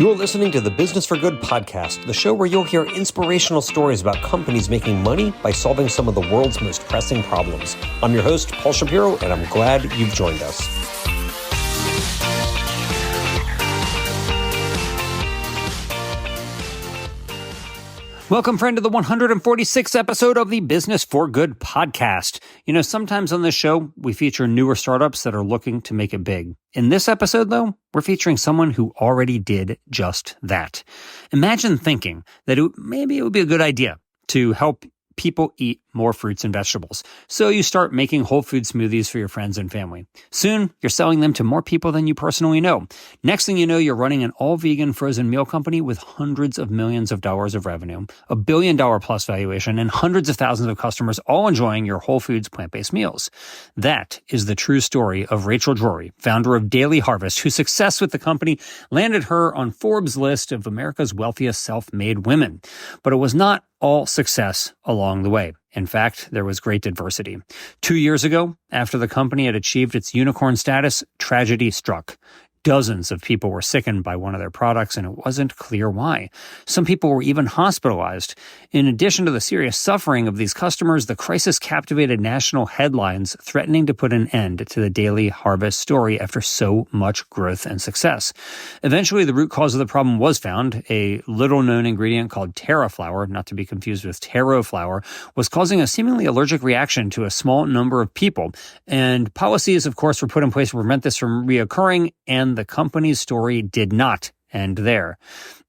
You're listening to the Business for Good podcast, the show where you'll hear inspirational stories about companies making money by solving some of the world's most pressing problems. I'm your host, Paul Shapiro, and I'm glad you've joined us. Welcome, friend, to the 146th episode of the Business for Good podcast. You know, sometimes on this show, we feature newer startups that are looking to make it big. In this episode, though, we're featuring someone who already did just that. Imagine thinking that maybe it would be a good idea to help people eat more fruits and vegetables. So you start making whole food smoothies for your friends and family. Soon, you're selling them to more people than you personally know. Next thing you know, you're running an all-vegan frozen meal company with hundreds of millions of dollars of revenue, $1 billion plus valuation, and hundreds of thousands of customers all enjoying your Whole Foods plant-based meals. That is the true story of Rachel Drori, founder of Daily Harvest, whose success with the company landed her on Forbes' list of America's wealthiest self-made women. But it was not all success along the way. In fact, there was great adversity. 2 years ago, after the company had achieved its unicorn status, tragedy struck. Dozens of people were sickened by one of their products, and it wasn't clear why. Some people were even hospitalized. In addition to the serious suffering of these customers, the crisis captivated national headlines, threatening to put an end to the Daily Harvest story after so much growth and success. Eventually, the root cause of the problem was found. A little-known ingredient called taro flour, not to be confused with taro flour, was causing a seemingly allergic reaction to a small number of people. And policies, of course, were put in place to prevent this from reoccurring, and the company's story did not end there.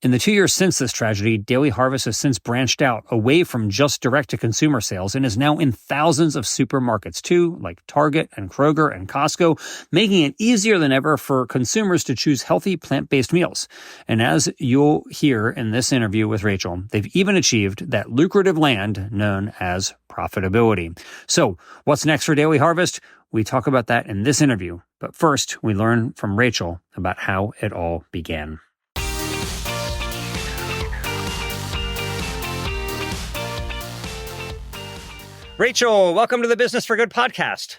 In the 2 years since this tragedy, Daily Harvest has since branched out away from just direct-to-consumer sales and is now in thousands of supermarkets too, like Target and Kroger and Costco, making it easier than ever for consumers to choose healthy plant-based meals. And as you'll hear in this interview with Rachel, they've even achieved that lucrative land known as profitability. So, what's next for Daily Harvest? We talk about that in this interview. But first, we learn from Rachel about how it all began. Rachel, welcome to the Business for Good podcast.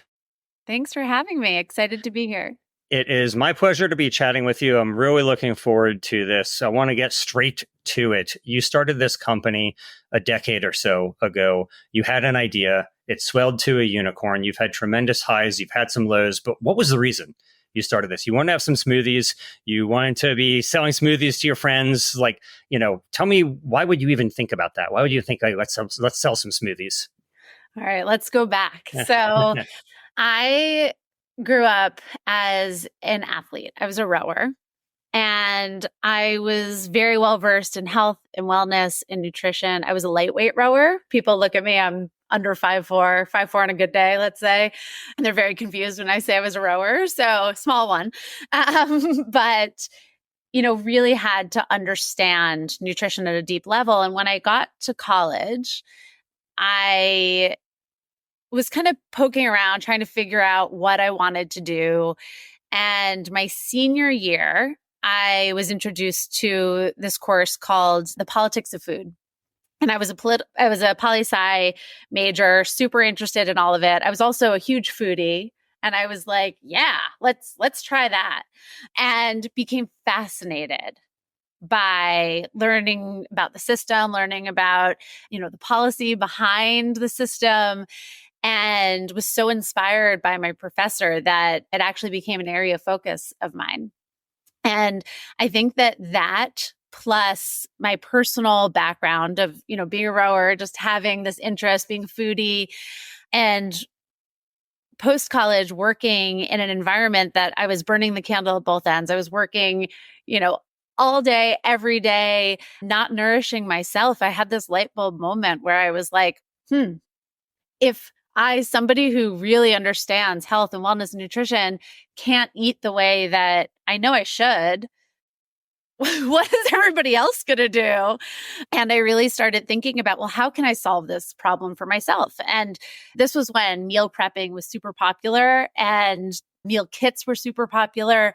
Thanks for having me. Excited to be here. It is my pleasure to be chatting with you. I'm really looking forward to this. I want to get straight to it. You started this company a decade or so ago. You had an idea. It swelled to a unicorn. You've had tremendous highs. You've had some lows. But what was the reason you started this? You wanted to have some smoothies. You wanted to be selling smoothies to your friends. Tell me, why would you even think about that? Why would you think, let's sell some smoothies? All right, let's go back. So I grew up as an athlete. I was a rower, and I was very well versed in health and wellness and nutrition. I was a lightweight rower. People look at me, I'm under 5'4", 5'4" on a good day, let's say. And they're very confused when I say I was a rower. So small one. But, really had to understand nutrition at a deep level. And when I got to college, I was kind of poking around, trying to figure out what I wanted to do. And my senior year, I was introduced to this course called The Politics of Food. And I was a poli-sci major, super interested in all of it. I was also a huge foodie. And I was like, yeah, let's try that. And became fascinated by learning about the system, learning about, the policy behind the system, and was so inspired by my professor that it actually became an area of focus of mine. And I think that plus my personal background of, being a rower, just having this interest, being a foodie, and post-college working in an environment that I was burning the candle at both ends. I was working, all day, every day, not nourishing myself. I had this light bulb moment where I was like, if somebody who really understands health and wellness and nutrition, can't eat the way that I know I should, what is everybody else going to do? And I really started thinking about, well, how can I solve this problem for myself? And this was when meal prepping was super popular and meal kits were super popular.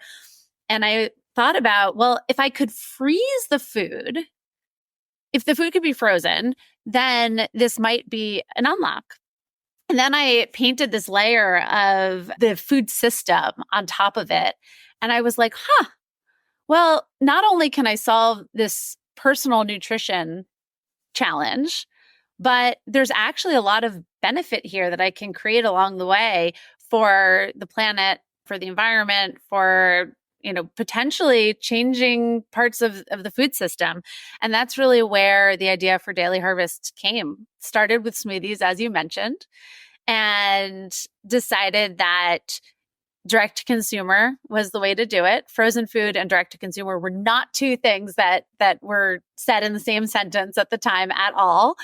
And I thought about, well, if I could freeze the food, if the food could be frozen, then this might be an unlock. And then I painted this layer of the food system on top of it. And I was like, Well, not only can I solve this personal nutrition challenge, but there's actually a lot of benefit here that I can create along the way for the planet, for the environment, for potentially changing parts of the food system. And that's really where the idea for Daily Harvest came. Started with smoothies, as you mentioned, and decided that direct to consumer was the way to do it. Frozen food and direct to consumer were not two things that were said in the same sentence at the time at all.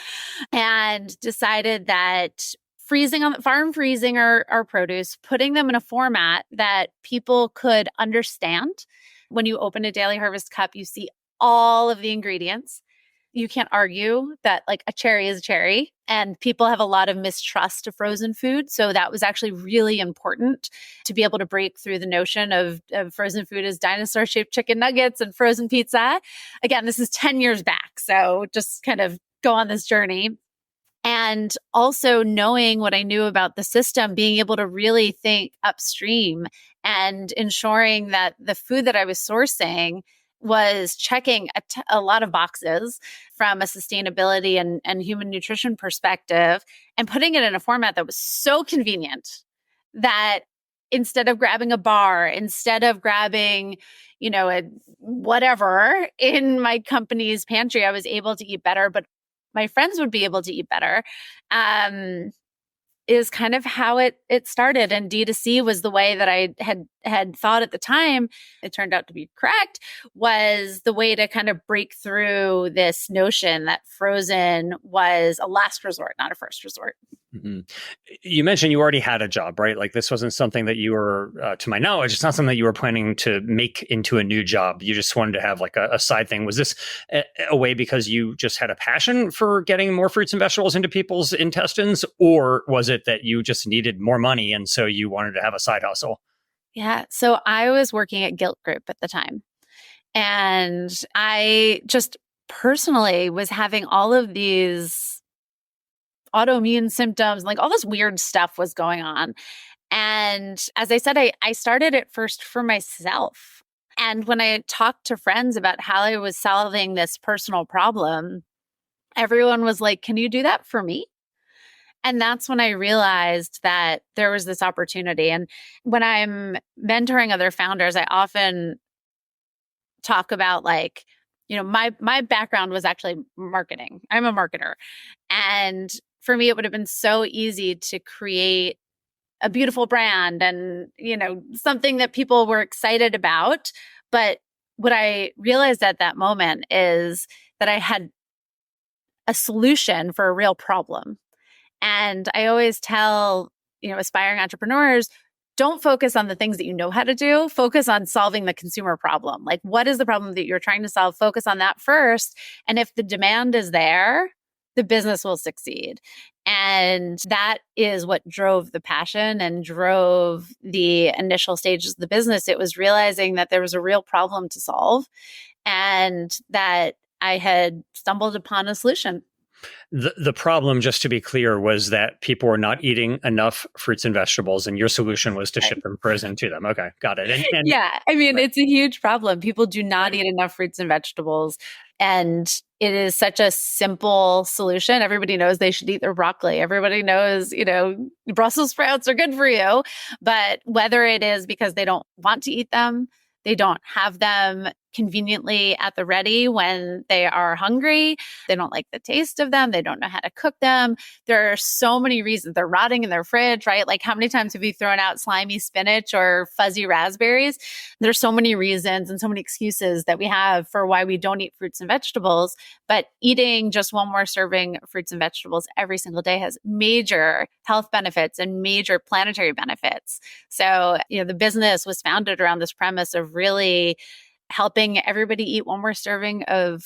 And decided that farm freezing our produce, putting them in a format that people could understand. When you open a Daily Harvest cup, you see all of the ingredients. You can't argue that like a cherry is a cherry, and people have a lot of mistrust of frozen food. So that was actually really important to be able to break through the notion of frozen food as dinosaur shaped chicken nuggets and frozen pizza. Again, this is 10 years back. So just kind of go on this journey. And also knowing what I knew about the system, being able to really think upstream and ensuring that the food that I was sourcing was checking a lot of boxes from a sustainability and human nutrition perspective, and putting it in a format that was so convenient that instead of grabbing a bar, instead of grabbing, a whatever in my company's pantry, I was able to eat better, but my friends would be able to eat better. Is kind of how it started. And D2C was the way that I had thought at the time, it turned out to be correct, was the way to kind of break through this notion that frozen was a last resort, not a first resort. Mm-hmm. You mentioned you already had a job, right? Like this wasn't something that you were, to my knowledge, it's not something that you were planning to make into a new job. You just wanted to have like a side thing. Was this a way because you just had a passion for getting more fruits and vegetables into people's intestines? Or was it that you just needed more money and so you wanted to have a side hustle? Yeah. So I was working at Guilt Group at the time. And I just personally was having all of these autoimmune symptoms, like all this weird stuff was going on. And as I said, I started it first for myself. And when I talked to friends about how I was solving this personal problem, everyone was like, "Can you do that for me?" And that's when I realized that there was this opportunity. And when I'm mentoring other founders, I often talk about like, my background was actually marketing. I'm a marketer. And for me, it would have been so easy to create a beautiful brand and, something that people were excited about. But what I realized at that moment is that I had a solution for a real problem. And I always tell, aspiring entrepreneurs, don't focus on the things that you know how to do. Focus on solving the consumer problem. Like, what is the problem that you're trying to solve? Focus on that first. And if the demand is there, the business will succeed. And that is what drove the passion and drove the initial stages of the business. It was realizing that there was a real problem to solve and that I had stumbled upon a solution. The problem, just to be clear, was that people were not eating enough fruits and vegetables, and your solution was to ship them frozen to them. Okay, got it. And yeah, I mean, It's a huge problem. People do not eat enough fruits and vegetables, and it is such a simple solution. Everybody knows they should eat their broccoli. Everybody knows, Brussels sprouts are good for you. But whether it is because they don't want to eat them, they don't have them conveniently at the ready when they are hungry. They don't like the taste of them. They don't know how to cook them. There are so many reasons. They're rotting in their fridge, right? Like how many times have you thrown out slimy spinach or fuzzy raspberries? There's so many reasons and so many excuses that we have for why we don't eat fruits and vegetables. But eating just one more serving of fruits and vegetables every single day has major health benefits and major planetary benefits. So, the business was founded around this premise of really helping everybody eat one more serving of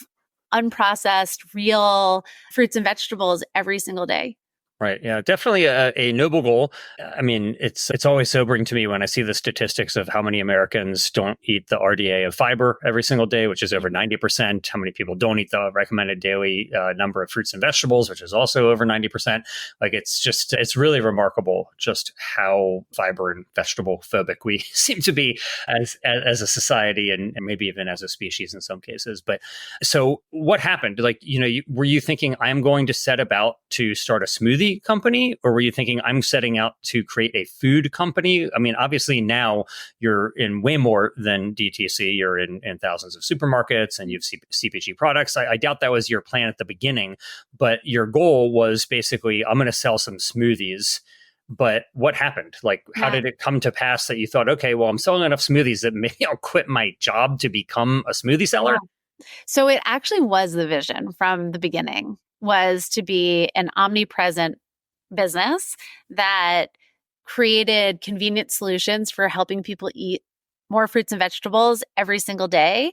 unprocessed, real fruits and vegetables every single day. Right. Yeah, definitely a noble goal. I mean, it's always sobering to me when I see the statistics of how many Americans don't eat the RDA of fiber every single day, which is over 90%. How many people don't eat the recommended daily number of fruits and vegetables, which is also over 90%. Like, it's really remarkable just how fiber and vegetable phobic we seem to be as a society, and maybe even as a species in some cases. But so what happened? Like, were you thinking, I'm going to set about to start a smoothie company, or were you thinking, I'm setting out to create a food company? I mean, obviously now you're in way more than DTC. You're in thousands of supermarkets and you've CPG products. I doubt that was your plan at the beginning, but your goal was basically, I'm going to sell some smoothies. But what happened? Like, how did it come to pass that you thought, okay, well, I'm selling enough smoothies that maybe I'll quit my job to become a smoothie seller? Yeah. So it actually was the vision from the beginning, was to be an omnipresent business that created convenient solutions for helping people eat more fruits and vegetables every single day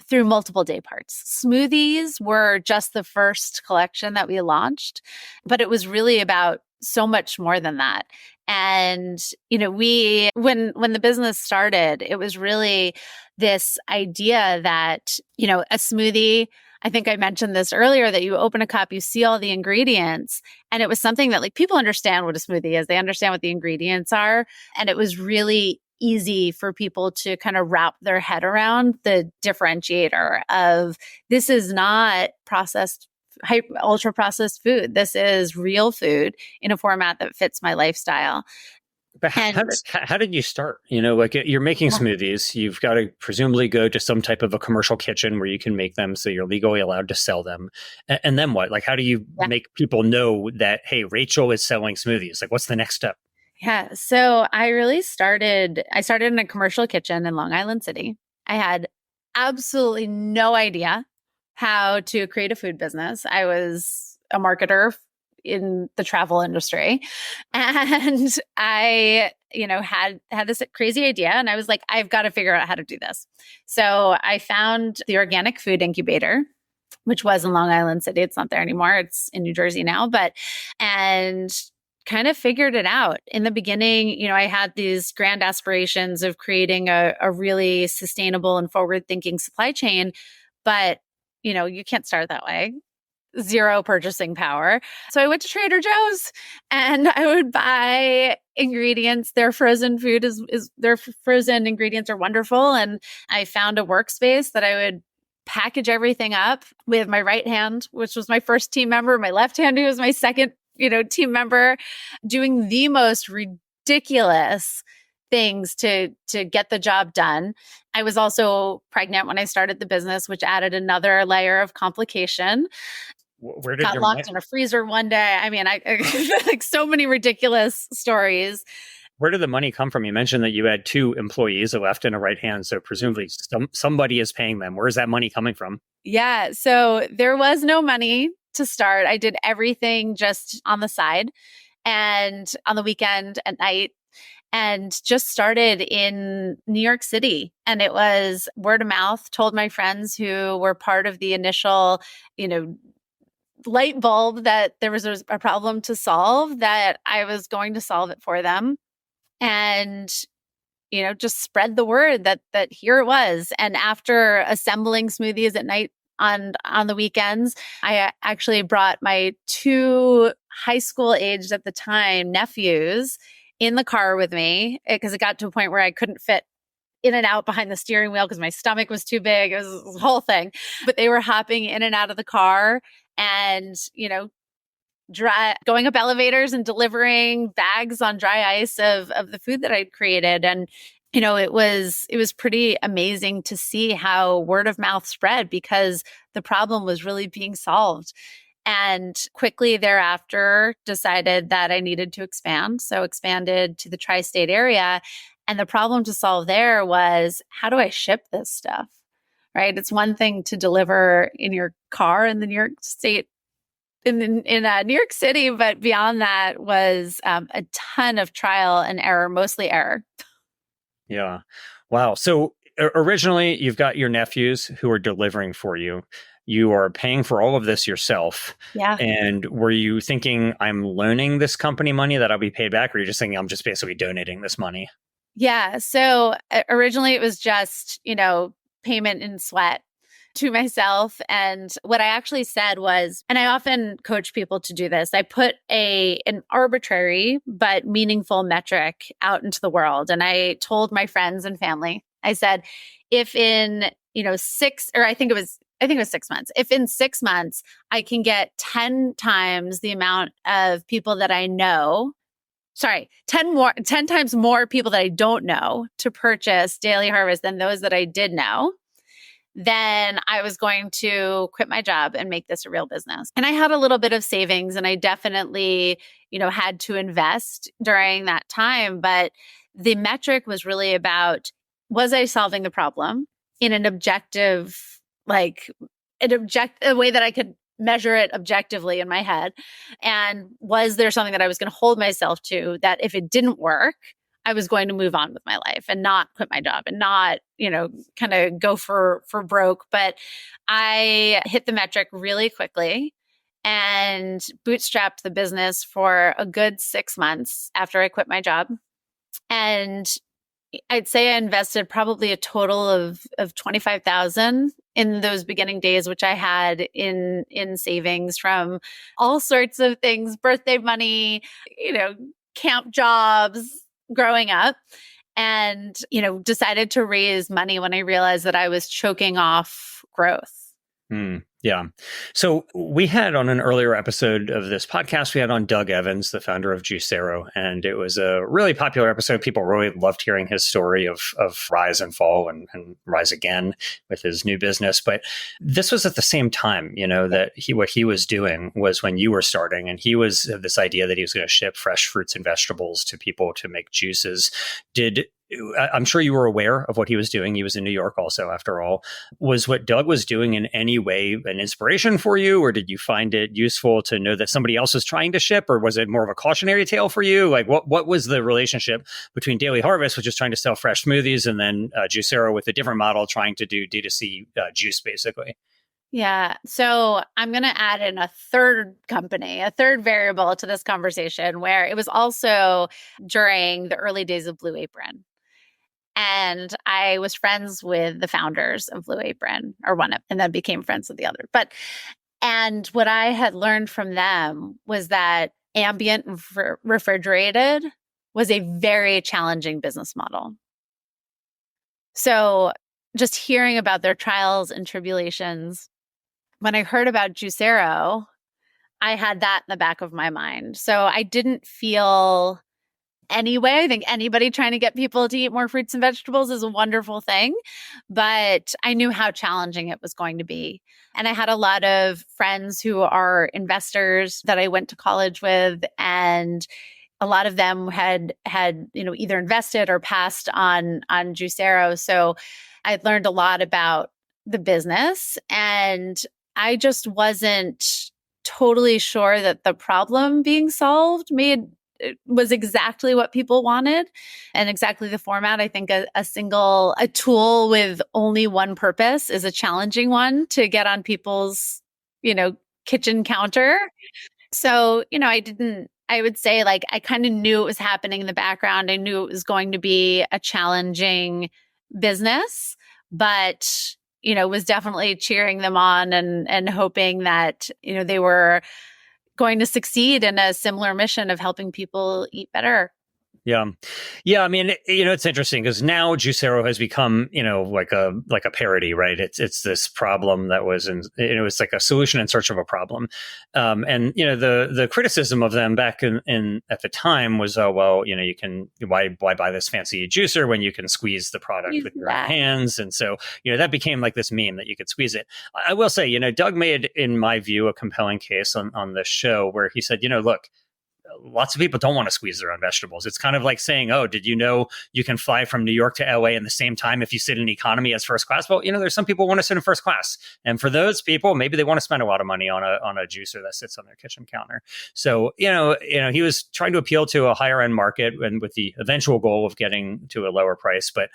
through multiple day parts. Smoothies were just the first collection that we launched, but it was really about so much more than that. And, when the business started, it was really this idea that, a smoothie, I think I mentioned this earlier, that you open a cup, you see all the ingredients. And it was something that, like, people understand what a smoothie is. They understand what the ingredients are. And it was really easy for people to kind of wrap their head around the differentiator of, this is not processed, ultra processed food. This is real food in a format that fits my lifestyle. But how did you start? Like, you're making smoothies. You've got to presumably go to some type of a commercial kitchen where you can make them, so you're legally allowed to sell them. And then what? Like, how do you make people know that, hey, Rachel is selling smoothies? Like, what's the next step? Yeah. So I started in a commercial kitchen in Long Island City. I had absolutely no idea how to create a food business. I was a marketer in the travel industry. And I, had this crazy idea, and I was like, I've got to figure out how to do this. So I found the organic food incubator, which was in Long Island City. It's not there anymore. It's in New Jersey now, and kind of figured it out. In the beginning, I had these grand aspirations of creating a really sustainable and forward-thinking supply chain, but you can't start that way. Zero purchasing power. So I went to Trader Joe's and I would buy ingredients. Their frozen food their frozen ingredients are wonderful. And I found a workspace that I would package everything up with my right hand, which was my first team member, my left hand, who was my second, team member, doing the most ridiculous things to get the job done. I was also pregnant when I started the business, which added another layer of complication. Where did got locked in a freezer one day. I mean, I like so many ridiculous stories. Where did the money come from? You mentioned that you had 2 employees, a left and a right hand. So presumably somebody is paying them. Where's that money coming from? Yeah. So there was no money to start. I did everything just on the side and on the weekend at night, and just started in New York City. And it was word of mouth. Told my friends who were part of the initial, light bulb that there was a problem to solve, that I was going to solve it for them. And, just spread the word that here it was. And after assembling smoothies at night on the weekends, I actually brought my 2 high school aged at the time nephews in the car with me, because it got to a point where I couldn't fit in and out behind the steering wheel because my stomach was too big. It was a whole thing. But they were hopping in and out of the car and, going up elevators and delivering bags on dry ice of the food that I'd created. And, it was pretty amazing to see how word of mouth spread, because the problem was really being solved. And quickly thereafter decided that I needed to expand. So expanded to the tri-state area. And the problem to solve there was, how do I ship this stuff? Right? It's one thing to deliver in your car in the New York State, in New York City, but beyond that was a ton of trial and error, mostly error. Yeah. Wow. So originally you've got your nephews who are delivering for you. You are paying for all of this yourself. Yeah. And were you thinking, I'm loaning this company money that I'll be paid back? Or are you just thinking, I'm just basically donating this money? Yeah. So originally it was just, payment in sweat to myself. And what I actually said was, and I often coach people to do this, I put an arbitrary but meaningful metric out into the world. And I told my friends and family, I said, if in, 6 months, if in 6 months I can get 10 times the amount of people that I know, 10 times more people that I don't know to purchase Daily Harvest than those that I did know, then I was going to quit my job and make this a real business. And I had a little bit of savings, and I definitely, had to invest during that time. But the metric was really about, was I solving the problem in an objective, a way that I could measure it objectively in my head? And was there something that I was going to hold myself to, that if it didn't work, I was going to move on with my life and not quit my job and not, kind of go for broke. But I hit the metric really quickly and bootstrapped the business for a good 6 months after I quit my job. And I'd say I invested probably a total of 25,000 in those beginning days, which I had in savings from all sorts of things, birthday money, camp jobs growing up, and, decided to raise money when I realized that I was choking off growth. Yeah. So we had on an earlier episode of this podcast, we had on Doug Evans, the founder of Juicero, and it was a really popular episode. People really loved hearing his story of rise and fall and rise again with his new business. But this was at the same time, that what he was doing was when you were starting, and he was this idea that he was going to ship fresh fruits and vegetables to people to make juices. I'm sure you were aware of what he was doing. He was in New York also, after all. Was what Doug was doing in any way an inspiration for you, or did you find it useful to know that somebody else was trying to ship, or was it more of a cautionary tale for you? Like, what was the relationship between Daily Harvest, which is trying to sell fresh smoothies, and then Juicero with a different model, trying to do D2C juice, basically? Yeah. So I'm going to add in a third company, a third variable to this conversation, where it was also during the early days of Blue Apron. And I was friends with the founders of Blue Apron, or one of, and then became friends with the other. And what I had learned from them was that ambient refrigerated was a very challenging business model. So just hearing about their trials and tribulations, when I heard about Juicero, I had that in the back of my mind. So I didn't feel anyway. I think anybody trying to get people to eat more fruits and vegetables is a wonderful thing, but I knew how challenging it was going to be. And I had a lot of friends who are investors that I went to college with, and a lot of them had either invested or passed on Juicero. So I learned a lot about the business, and I just wasn't totally sure that the problem being solved was exactly what people wanted and exactly the format. I think a tool with only one purpose is a challenging one to get on people's, kitchen counter. So, I would say, I kind of knew it was happening in the background. I knew it was going to be a challenging business, but, was definitely cheering them on and hoping that, they were going to succeed in a similar mission of helping people eat better. Yeah. Yeah. I mean, it's interesting because now Juicero has become, like a parody, right? It's this problem that was it's like a solution in search of a problem. And, the criticism of them back in at the time was, you can, why buy this fancy juicer when you can squeeze the product with your hands? And so, that became like this meme that you could squeeze it. I will say, Doug made, in my view, a compelling case on this show where he said, look, lots of people don't want to squeeze their own vegetables. It's kind of like saying, oh, did you know you can fly from New York to LA in the same time if you sit in economy as first class? Well, there's some people who want to sit in first class. And for those people, maybe they want to spend a lot of money on a juicer that sits on their kitchen counter. So, he was trying to appeal to a higher end market and with the eventual goal of getting to a lower price. But,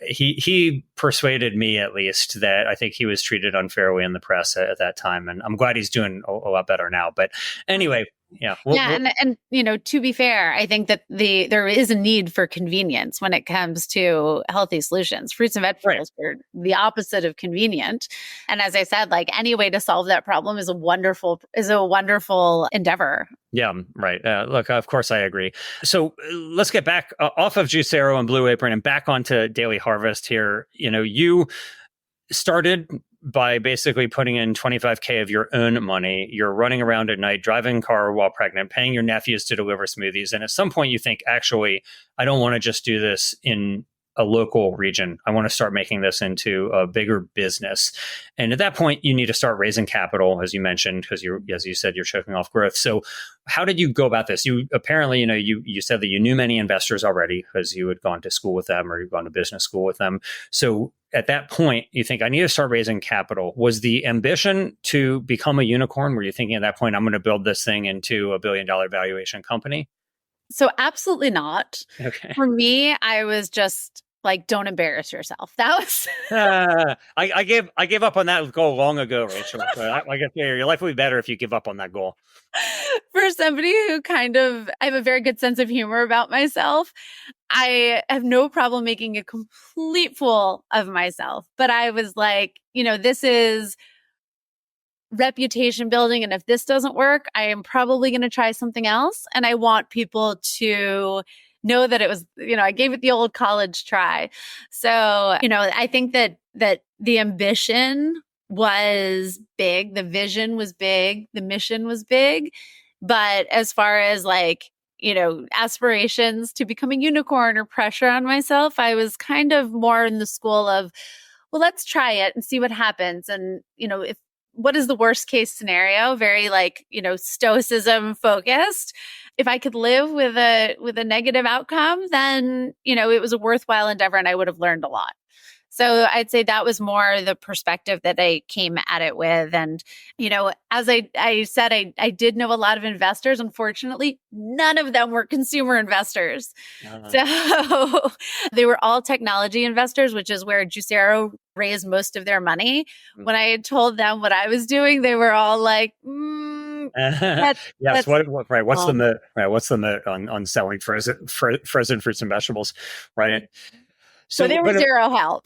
he persuaded me at least that I think he was treated unfairly in the press at that time. And I'm glad he's doing a lot better now. But anyway, yeah. And to be fair, I think that there is a need for convenience when it comes to healthy solutions. Fruits and vegetables are the opposite of convenient. And as I said, like any way to solve that problem is a wonderful endeavor. Yeah, right. Look, of course, I agree. So let's get back off of Juicero and Blue Apron and back onto Daily Harvest here. You started by basically putting in $25K of your own money. You're running around at night, driving a car while pregnant, paying your nephews to deliver smoothies. And at some point you think, actually, I don't want to just do this in a local region. I want to start making this into a bigger business. And at that point, you need to start raising capital, as you mentioned, because as you said, you're choking off growth. So how did you go about this? You apparently, you said that you knew many investors already because you had gone to school with them or you'd gone to business school with them. So at that point, you think, I need to start raising capital. Was the ambition to become a unicorn? Were you thinking at that point, I'm going to build this thing into $1 billion valuation company? So absolutely not. Okay. For me, I was just like, don't embarrass yourself. That was I gave up on that goal long ago, Rachel. So I guess your life would be better if you give up on that goal. For somebody who I have a very good sense of humor about myself, I have no problem making a complete fool of myself. But I was like, this is reputation building. And if this doesn't work, I am probably going to try something else. And I want people to know that it was, I gave it the old college try. So, I think that the ambition was big, the vision was big, the mission was big. But as far as aspirations to become a unicorn or pressure on myself, I was kind of more in the school of, well, let's try it and see what happens. And, what is the worst case scenario? Very stoicism focused. If I could live with a negative outcome, then, it was a worthwhile endeavor and I would have learned a lot. So I'd say that was more the perspective that I came at it with. And, as I said, I did know a lot of investors. Unfortunately, none of them were consumer investors. So they were all technology investors, which is where Juicero raised most of their money. When I had told them what I was doing, they were all like, yes. What's the moat? Right. What's the moat on selling frozen fruits and vegetables? Right. So there was zero help.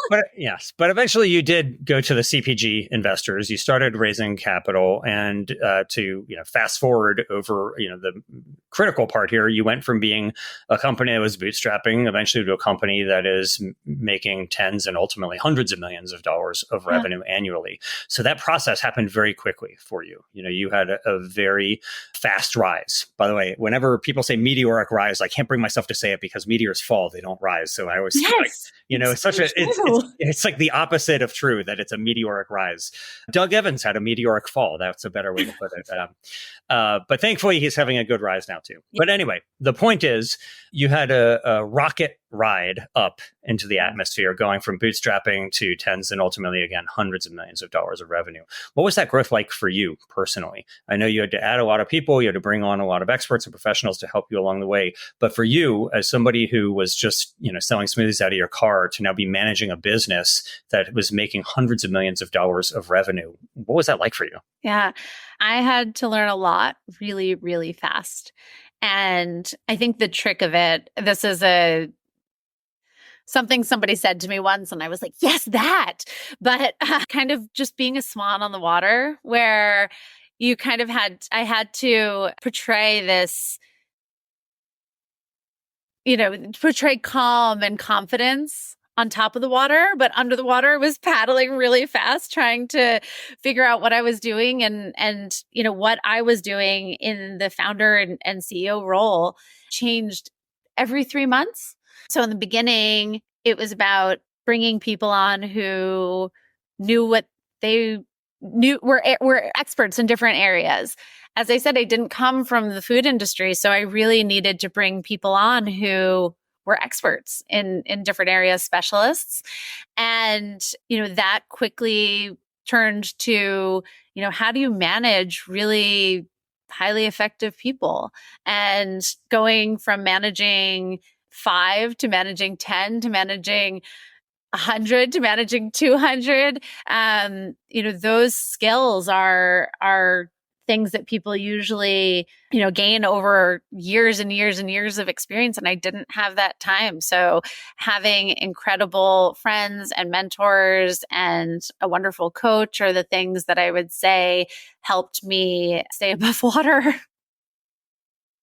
But eventually you did go to the CPG investors. You started raising capital, and to fast forward over the critical part here, you went from being a company that was bootstrapping eventually to a company that is making tens and ultimately hundreds of millions of dollars of revenue annually. So that process happened very quickly for you. You had a very fast rise. By the way, whenever people say meteoric rise, I can't bring myself to say it because meteors fall; they don't rise. So I always it's such it's like the opposite of true, that it's a meteoric rise. Doug Evans had a meteoric fall. That's a better way to put it. But thankfully he's having a good rise now too. But anyway, the point is you had a rocket ride up into the atmosphere, going from bootstrapping to tens and ultimately, again, hundreds of millions of dollars of revenue. What was that growth like for you personally? I know you had to add a lot of people, you had to bring on a lot of experts and professionals to help you along the way. But for you, as somebody who was just, selling smoothies out of your car to now be managing a business that was making hundreds of millions of dollars of revenue, what was that like for you? Yeah, I had to learn a lot really, really fast. And I think the trick of it, this is something somebody said to me once, and I was like, yes, that. But kind of just being a swan on the water, where I had to portray this, portray calm and confidence on top of the water, but under the water was paddling really fast, trying to figure out what I was doing and what I was doing in the founder and CEO role changed every 3 months. So in the beginning, it was about bringing people on who knew what they knew, were experts in different areas. as I said, I didn't come from the food industry. So I really needed to bring people on who were experts in different areas, specialists. And, that quickly turned to, how do you manage really highly effective people? And going from managing 5 to managing 10 to managing 100 to managing 200, those skills are things that people usually, gain over years and years and years of experience. And I didn't have that time. So having incredible friends and mentors and a wonderful coach are the things that I would say helped me stay above water.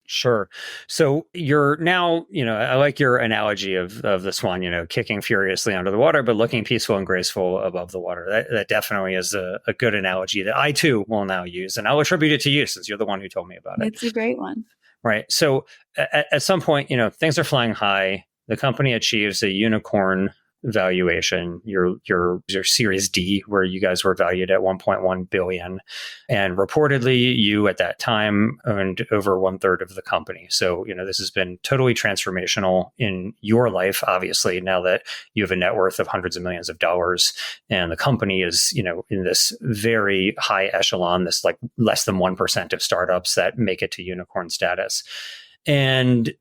Sure. So you're now, I like your analogy of the swan, kicking furiously under the water, but looking peaceful and graceful above the water. That definitely is a good analogy that I too will now use. And I'll attribute it to you since you're the one who told me about it. It's a great one. Right. So at some point, things are flying high. The company achieves a unicorn valuation, your Series D, where you guys were valued at 1.1 billion. And reportedly, you at that time owned over 1/3 of the company. So, this has been totally transformational in your life, obviously, now that you have a net worth of hundreds of millions of dollars. And the company is, in this very high echelon, this like less than 1% of startups that make it to unicorn status. And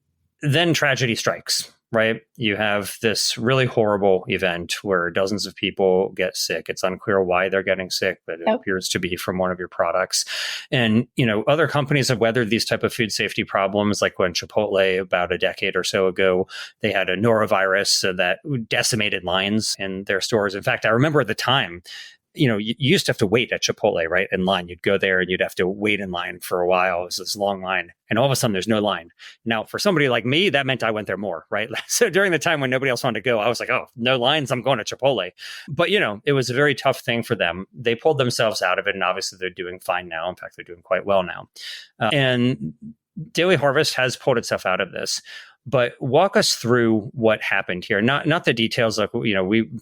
then tragedy strikes. Right? You have this really horrible event where dozens of people get sick. It's unclear why they're getting sick, but it appears to be from one of your products. And, other companies have weathered these type of food safety problems, like when Chipotle about a decade or so ago, they had a norovirus that decimated lines in their stores. In fact, I remember at the time, you used to have to wait at Chipotle, right? In line. You'd go there and you'd have to wait in line for a while. It was this long line. And all of a sudden there's no line. Now, for somebody like me, that meant I went there more, right? So during the time when nobody else wanted to go, I was like, oh, no lines, I'm going to Chipotle. But, it was a very tough thing for them. They pulled themselves out of it. And obviously they're doing fine now. In fact, they're doing quite well now. And Daily Harvest has pulled itself out of this. But walk us through what happened here. Not the details, like,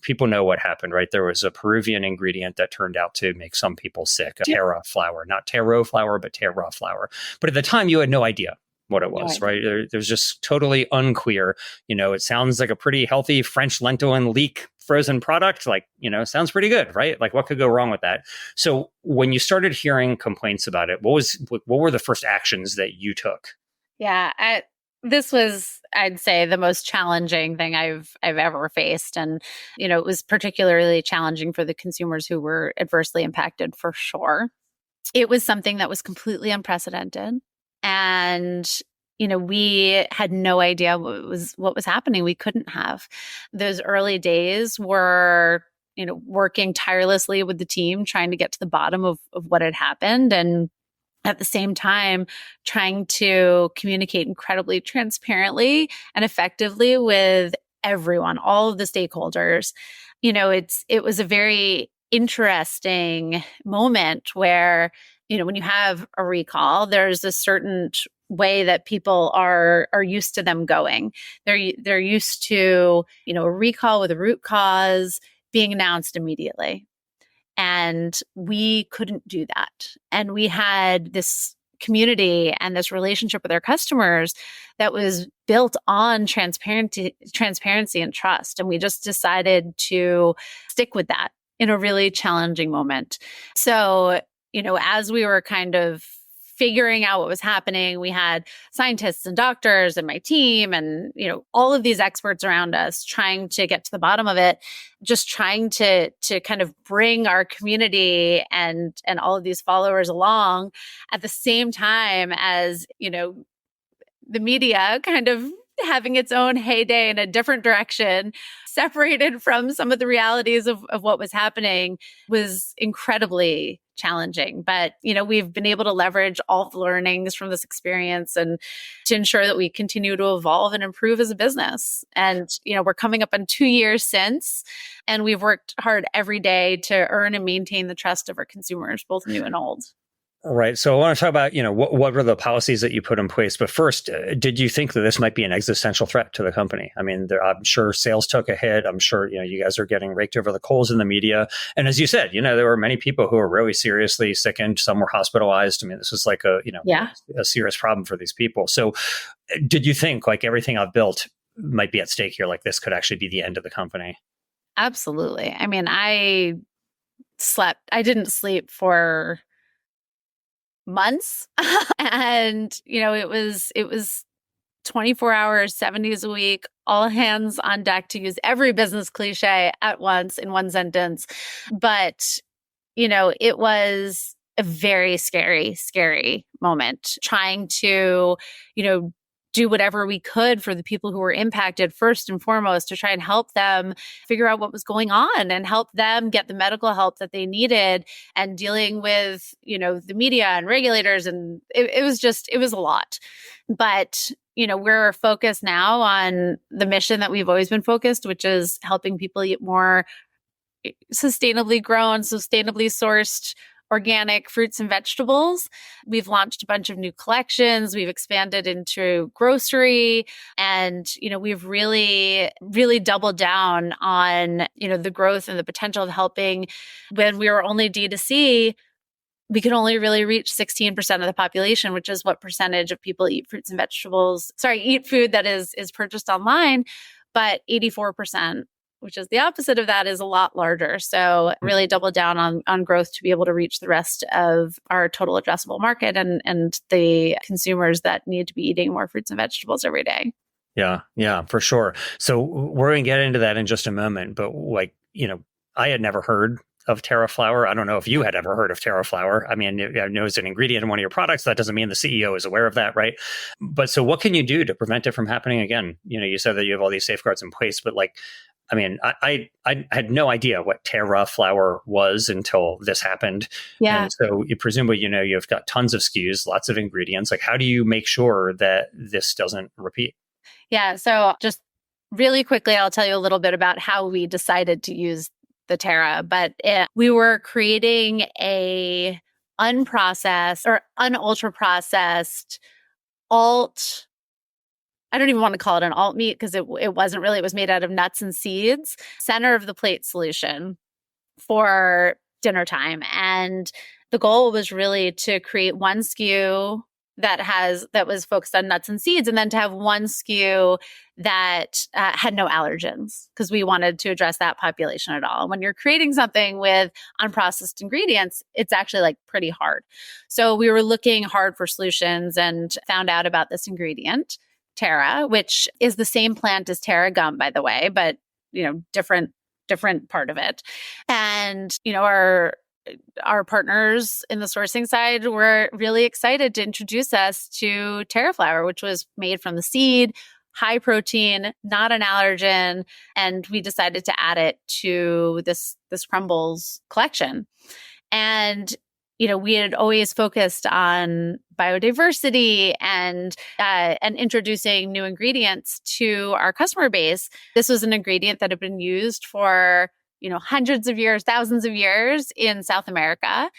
people know what happened, right? There was a Peruvian ingredient that turned out to make some people sick, taro flour, not taro flour, but taro flour. But at the time, you had no idea what it was, right? It was just totally unclear. It sounds like a pretty healthy French lentil and leek frozen product. Like, sounds pretty good, right? Like, what could go wrong with that? So when you started hearing complaints about it, what were the first actions that you took? Yeah, this was, I'd say, the most challenging thing I've ever faced. And, it was particularly challenging for the consumers who were adversely impacted, for sure. It was something that was completely unprecedented. And, we had no idea what was happening. We couldn't have. Those early days were, working tirelessly with the team, trying to get to the bottom of what had happened. And at the same time, trying to communicate incredibly transparently and effectively with everyone, all of the stakeholders. It was a very interesting moment where, when you have a recall, there's a certain way that people are used to them going. They're used to, a recall with a root cause being announced immediately. And we couldn't do that. And we had this community and this relationship with our customers that was built on transparency and trust. And we just decided to stick with that in a really challenging moment. So, as we were kind of figuring out what was happening, we had scientists and doctors and my team and, all of these experts around us trying to get to the bottom of it, just trying to kind of bring our community and all of these followers along at the same time as, the media kind of having its own heyday in a different direction, separated from some of the realities of what was happening, was incredibly challenging. But, we've been able to leverage all the learnings from this experience and to ensure that we continue to evolve and improve as a business. And, we're coming up on 2 years since, and we've worked hard every day to earn and maintain the trust of our consumers, both new and old. Right. So I want to talk about, what were the policies that you put in place? But first, did you think that this might be an existential threat to the company? I mean, I'm sure sales took a hit. I'm sure, you guys are getting raked over the coals in the media. And as you said, there were many people who were really seriously sickened. Some were hospitalized. I mean, this was like Yeah, a serious problem for these people. So did you think like everything I've built might be at stake here? Like this could actually be the end of the company? absolutely. I mean, I didn't sleep for months. And, it was 24 hours, 7 days a week, all hands on deck to use every business cliche at once in one sentence. But, it was a very scary, scary moment trying to, do whatever we could for the people who were impacted first and foremost to try and help them figure out what was going on and help them get the medical help that they needed and dealing with, the media and regulators. And it was a lot. But, we're focused now on the mission that we've always been focused, which is helping people eat more sustainably grown, sustainably sourced organic fruits and vegetables. We've launched a bunch of new collections. We've expanded into grocery and, we've really, really doubled down on, the growth and the potential of helping. When we were only D2C, we could only really reach 16% of the population, which is what percentage of people eat fruits and vegetables, eat food that is purchased online, but 84%, which is the opposite of that, is a lot larger. So really double down on growth to be able to reach the rest of our total addressable market and the consumers that need to be eating more fruits and vegetables every day. Yeah, for sure. So we're going to get into that in just a moment. But I had never heard of taro flour. I don't know if you had ever heard of taro flour. I mean, I know it's an ingredient in one of your products. That doesn't mean the CEO is aware of that, right? But so what can you do to prevent it from happening again? You said that you have all these safeguards in place, but I had no idea what taro flour was until this happened. Yeah. And so presumably, you've got tons of SKUs, lots of ingredients. Like, how do you make sure that this doesn't repeat? Yeah. So just really quickly, I'll tell you a little bit about how we decided to use the taro. But we were creating a unprocessed or unultra processed alt. I don't even want to call it an alt meat because it wasn't really. It was made out of nuts and seeds, center of the plate solution for dinner time. And the goal was really to create one SKU that was focused on nuts and seeds, and then to have one SKU that had no allergens, because we wanted to address that population at all. When you're creating something with unprocessed ingredients, it's actually like pretty hard. So we were looking hard for solutions and found out about this ingredient, taro, which is the same plant as taro gum, by the way, but different part of it. And our partners in the sourcing side were really excited to introduce us to taro flour, which was made from the seed, high protein, not an allergen, and we decided to add it to this Crumbles collection. And we had always focused on biodiversity and introducing new ingredients to our customer base. This was an ingredient that had been used for hundreds of years, thousands of years in South America.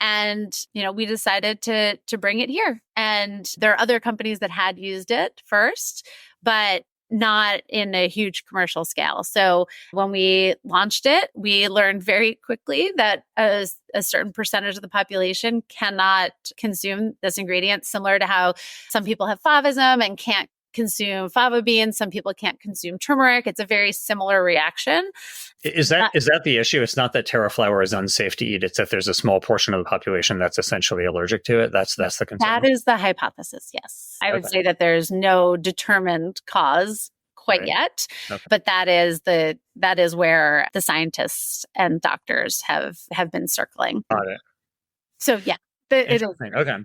And, we decided to bring it here. And there are other companies that had used it first, but not in a huge commercial scale. So when we launched it, we learned very quickly that a certain percentage of the population cannot consume this ingredient, similar to how some people have favism and can't consume fava beans. Some people can't consume turmeric. It's a very similar reaction. Is that the issue? It's not that taro flour is unsafe to eat. It's that there's a small portion of the population that's essentially allergic to it. That's the concern. That is the hypothesis. Yes, I would say that there's no determined cause quite yet, but that is where the scientists and doctors have been circling. Got it. So yeah, it is. Okay.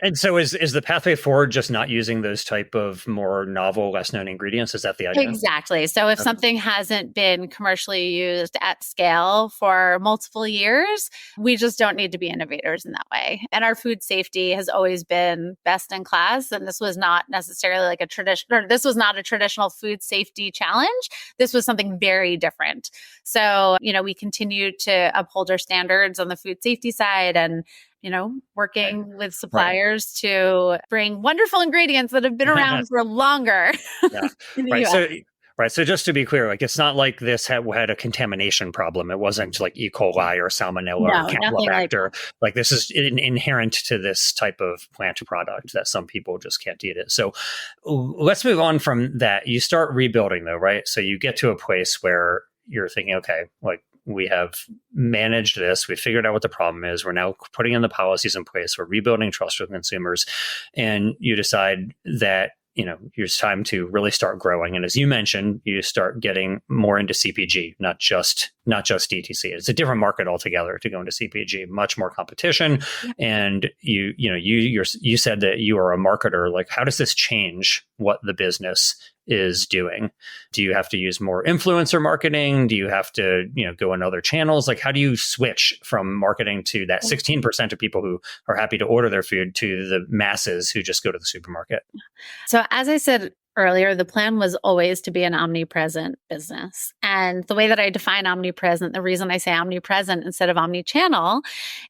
And so is the pathway forward just not using those type of more novel, less known ingredients? Is that the idea? Exactly. So if something hasn't been commercially used at scale for multiple years, we just don't need to be innovators in that way. And our food safety has always been best in class. And this was not necessarily like this was not a traditional food safety challenge. This was something very different. So, we continue to uphold our standards on the food safety side and working with suppliers to bring wonderful ingredients that have been around for longer in the US. So just to be clear, like it's not like this had a contamination problem. It wasn't like E. coli or salmonella or campylobacter. Like this is inherent to this type of plant product that some people just can't eat it. So let's move on from that. You start rebuilding though, right? So you get to a place where you're thinking, okay, like we have managed this. We figured out what the problem is. We're now putting in the policies in place. We're rebuilding trust with consumers. And you decide that it's time to really start growing. And as you mentioned, you start getting more into CPG, not just DTC. It's a different market altogether to go into CPG, much more competition. And you said that you are a marketer. Like, how does this change what the business is doing? Do you have to use more influencer marketing? Do you have to, go in other channels? Like, how do you switch from marketing to that 16% of people who are happy to order their food to the masses who just go to the supermarket? So as I said earlier, the plan was always to be an omnipresent business. And the way that I define omnipresent, the reason I say omnipresent instead of omnichannel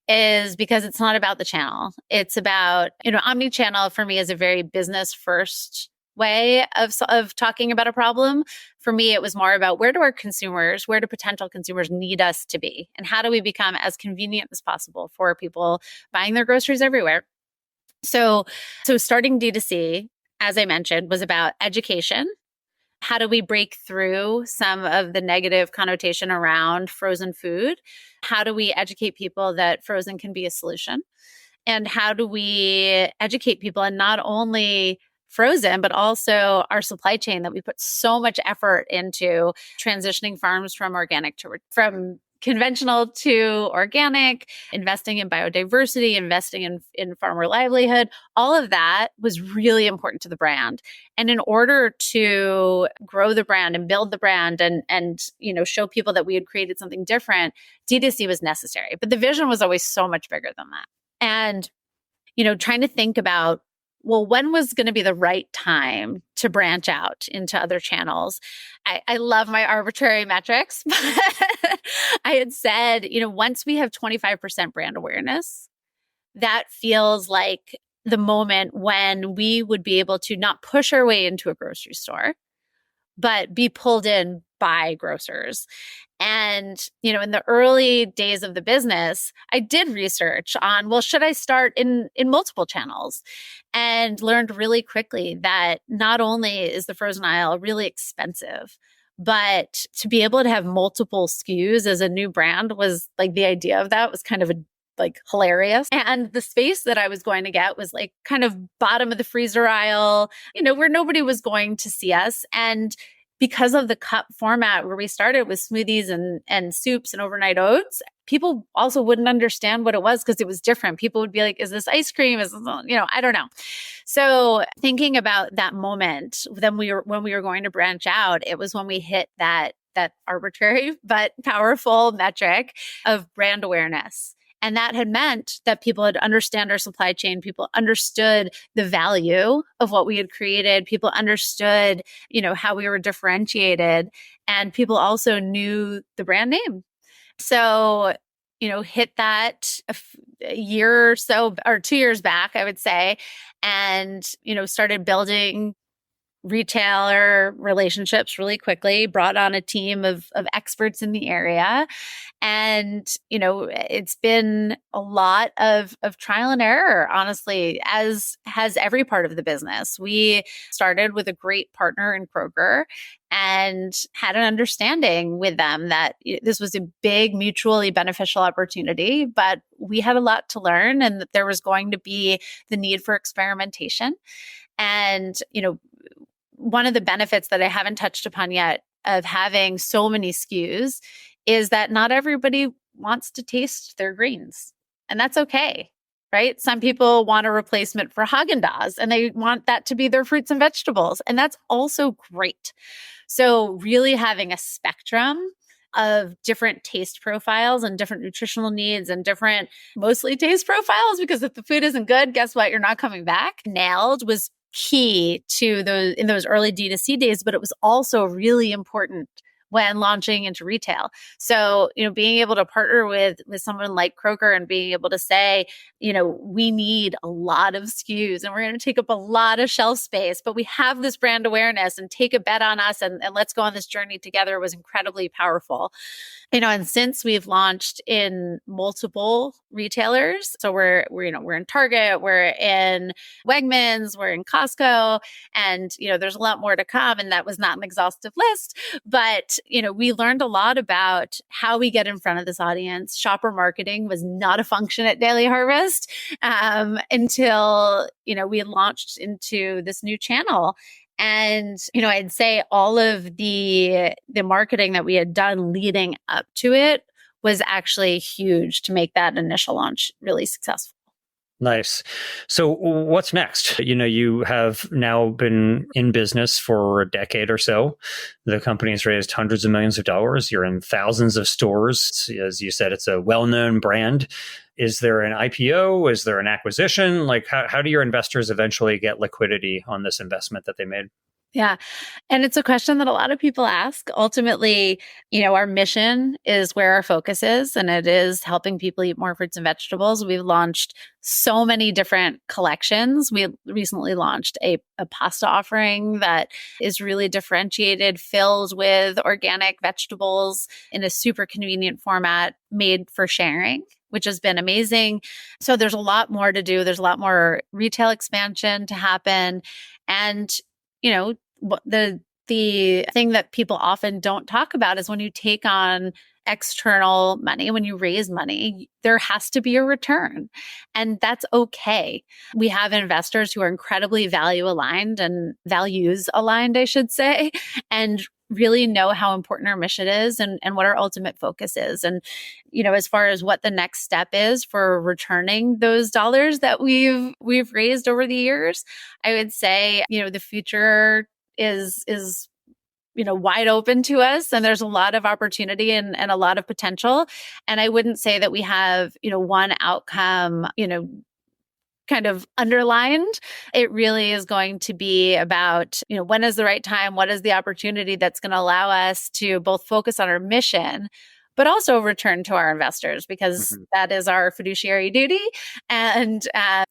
is because it's not about the channel. It's about, omnichannel for me is a very business first way of talking about a problem. For me, it was more about where do potential consumers need us to be? And how do we become as convenient as possible for people buying their groceries everywhere? So starting D2C, as I mentioned, was about education. How do we break through some of the negative connotation around frozen food? How do we educate people that frozen can be a solution? And how do we educate people and not only frozen, but also our supply chain that we put so much effort into transitioning farms from conventional to organic, investing in biodiversity, investing in farmer livelihood. All of that was really important to the brand. And in order to grow the brand and build the brand and show people that we had created something different, D2C was necessary. But the vision was always so much bigger than that. And, trying to think about, well, when was going to be the right time to branch out into other channels? I love my arbitrary metrics, but I had said, once we have 25% brand awareness, that feels like the moment when we would be able to not push our way into a grocery store, but be pulled in by grocers. And, in the early days of the business, I did research on, well, should I start in multiple channels? And learned really quickly that not only is the frozen aisle really expensive, but to be able to have multiple SKUs as a new brand was like the idea of that was kind of hilarious. And the space that I was going to get was like kind of bottom of the freezer aisle, where nobody was going to see us. And because of the cup format where we started with smoothies and soups and overnight oats, people also wouldn't understand what it was because it was different. People would be like, is this ice cream? Is this, I don't know. So thinking about that moment, when we were going to branch out, it was when we hit that arbitrary but powerful metric of brand awareness. And that had meant that people had understand our supply chain. People understood the value of what we had created. People understood, how we were differentiated, and people also knew the brand name. So, hit that a year or so, or 2 years back, I would say, and, started building retailer relationships really quickly, brought on a team of experts in the area. And, it's been a lot of trial and error, honestly, as has every part of the business. We started with a great partner in Kroger and had an understanding with them that this was a big mutually beneficial opportunity, but we had a lot to learn and that there was going to be the need for experimentation. And, one of the benefits that I haven't touched upon yet of having so many SKUs is that not everybody wants to taste their greens. And that's okay, right? Some people want a replacement for Haagen-Dazs and they want that to be their fruits and vegetables. And that's also great. So really having a spectrum of different taste profiles and different nutritional needs and different mostly taste profiles, because if the food isn't good, guess what? You're not coming back. Nailed was key to those in those early D2C days, but it was also really important when launching into retail. So, being able to partner with someone like Kroger and being able to say, we need a lot of SKUs and we're going to take up a lot of shelf space, but we have this brand awareness and take a bet on us and let's go on this journey together was incredibly powerful. And since we've launched in multiple retailers, so we're in Target, we're in Wegmans, we're in Costco, and there's a lot more to come. And that was not an exhaustive list, but we learned a lot about how we get in front of this audience. Shopper marketing was not a function at Daily Harvest until we launched into this new channel. And, I'd say all of the marketing that we had done leading up to it was actually huge to make that initial launch really successful. Nice. So what's next? You have now been in business for a decade or so. The company has raised hundreds of millions of dollars. You're in thousands of stores. As you said, it's a well-known brand. Is there an IPO? Is there an acquisition? Like, how do your investors eventually get liquidity on this investment that they made? Yeah. And it's a question that a lot of people ask. Ultimately, our mission is where our focus is, and it is helping people eat more fruits and vegetables. We've launched so many different collections. We recently launched a pasta offering that is really differentiated, filled with organic vegetables in a super convenient format made for sharing, which has been amazing. So there's a lot more to do. There's a lot more retail expansion to happen. And the thing that people often don't talk about is when you take on external money, when you raise money, there has to be a return. And that's okay. We have investors who are incredibly value aligned and values aligned, I should say, and really know how important our mission is and what our ultimate focus is. And, as far as what the next step is for returning those dollars that we've raised over the years, I would say, the future is wide open to us, and there's a lot of opportunity and a lot of potential. And I wouldn't say that we have, one outcome, kind of underlined. It really is going to be about, when is the right time? What is the opportunity that's going to allow us to both focus on our mission, but also return to our investors, because that is our fiduciary duty. And, I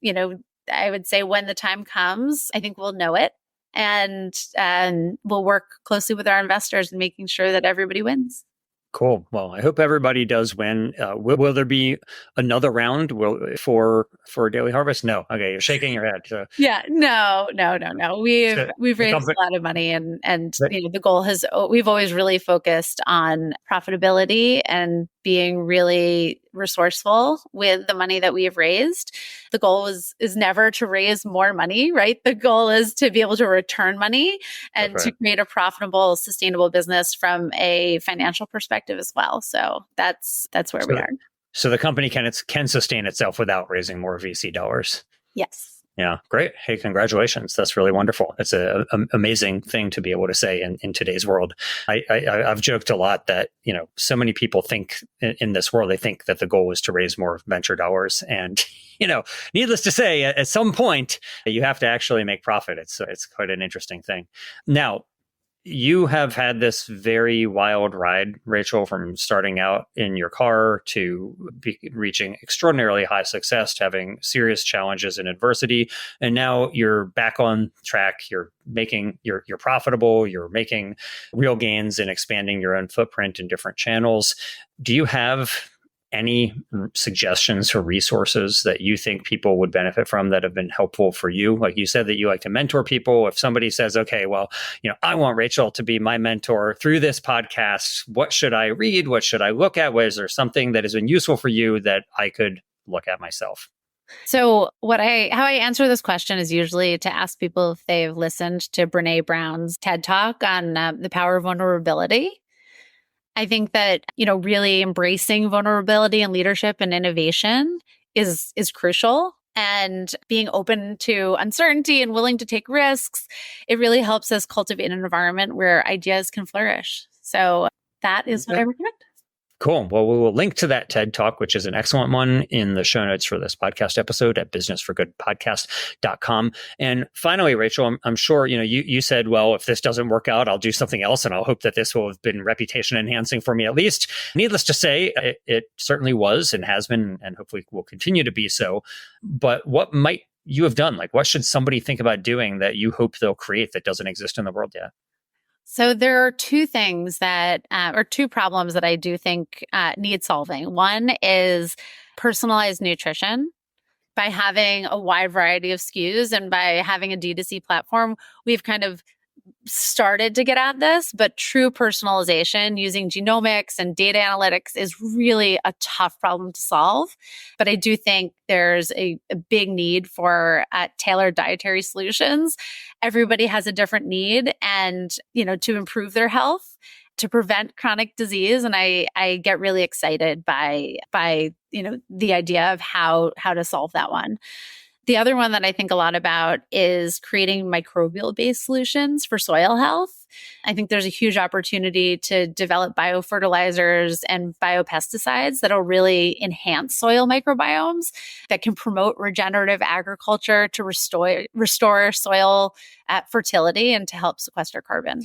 would say when the time comes, I think we'll know it. And we'll work closely with our investors in making sure that everybody wins. Cool. Well, I hope everybody does win. Will there be another round for Daily Harvest? No. Okay, you're shaking your head. So. Yeah. No. We've raised a lot of money, and the goal we've always really focused on profitability and being really resourceful with the money that we have raised. The goal is never to raise more money, right? The goal is to be able to return money and to create a profitable, sustainable business from a financial perspective as well. So that's where we are. So the company can sustain itself without raising more VC dollars. Yes. Yeah, great. Hey, congratulations. That's really wonderful. It's an amazing thing to be able to say in today's world. I've joked a lot that, so many people think in this world, they think that the goal is to raise more venture dollars. And, needless to say, at some point, you have to actually make profit. It's quite an interesting thing. Now, you have had this very wild ride, Rachel, from starting out in your car to reaching extraordinarily high success, to having serious challenges and adversity. And now you're back on track. You're profitable. You're making real gains and expanding your own footprint in different channels. Do you have any suggestions or resources that you think people would benefit from that have been helpful for you? Like you said that you like to mentor people. If somebody says, okay, well, I want Rachel to be my mentor through this podcast, what should I read? What should I look at? Is there something that has been useful for you that I could look at myself? So how I answer this question is usually to ask people if they've listened to Brene Brown's TED Talk on the power of vulnerability. I think that, really embracing vulnerability and leadership and innovation is crucial, and being open to uncertainty and willing to take risks. It really helps us cultivate an environment where ideas can flourish. So that is what I recommend. Cool. Well, we will link to that TED Talk, which is an excellent one, in the show notes for this podcast episode at businessforgoodpodcast.com. And finally, Rachel, I'm sure, you said, well, if this doesn't work out, I'll do something else. And I'll hope that this will have been reputation enhancing for me at least. Needless to say, it certainly was and has been, and hopefully will continue to be so. But what might you have done? Like, what should somebody think about doing that you hope they'll create that doesn't exist in the world yet? So there are two things or two problems that I do think need solving. One is personalized nutrition. By having a wide variety of SKUs and by having a D2C platform, we've kind of started to get at this, but true personalization using genomics and data analytics is really a tough problem to solve. But I do think there's a big need for tailored dietary solutions. Everybody has a different need and, to improve their health, to prevent chronic disease. And I get really excited by the idea of how to solve that one. The other one that I think a lot about is creating microbial-based solutions for soil health. I think there's a huge opportunity to develop biofertilizers and biopesticides that'll really enhance soil microbiomes that can promote regenerative agriculture to restore soil fertility and to help sequester carbon.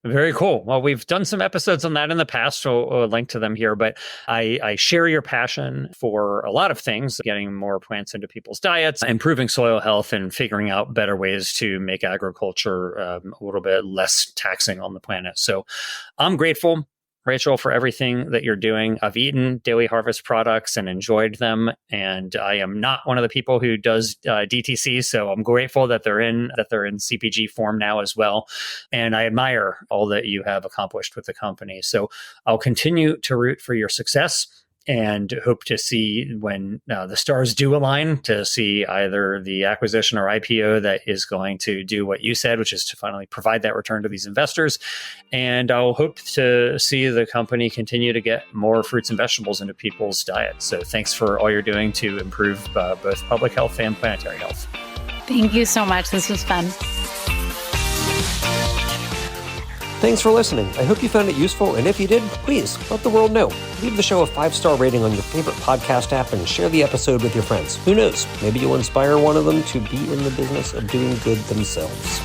Very cool. Well, we've done some episodes on that in the past, so I'll link to them here. But I share your passion for a lot of things, getting more plants into people's diets, improving soil health, and figuring out better ways to make agriculture a little bit less taxing on the planet. So I'm grateful, Rachel, for everything that you're doing. I've eaten Daily Harvest products and enjoyed them. And I am not one of the people who does DTC. So I'm grateful that they're in CPG form now as well. And I admire all that you have accomplished with the company. So I'll continue to root for your success and hope to see when the stars do align, to see either the acquisition or IPO that is going to do what you said, which is to finally provide that return to these investors. And I'll hope to see the company continue to get more fruits and vegetables into people's diets. So thanks for all you're doing to improve both public health and planetary health. Thank you so much. This was fun. Thanks for listening. I hope you found it useful, and if you did, please let the world know. Leave the show a 5-star rating on your favorite podcast app and share the episode with your friends. Who knows? Maybe you'll inspire one of them to be in the business of doing good themselves.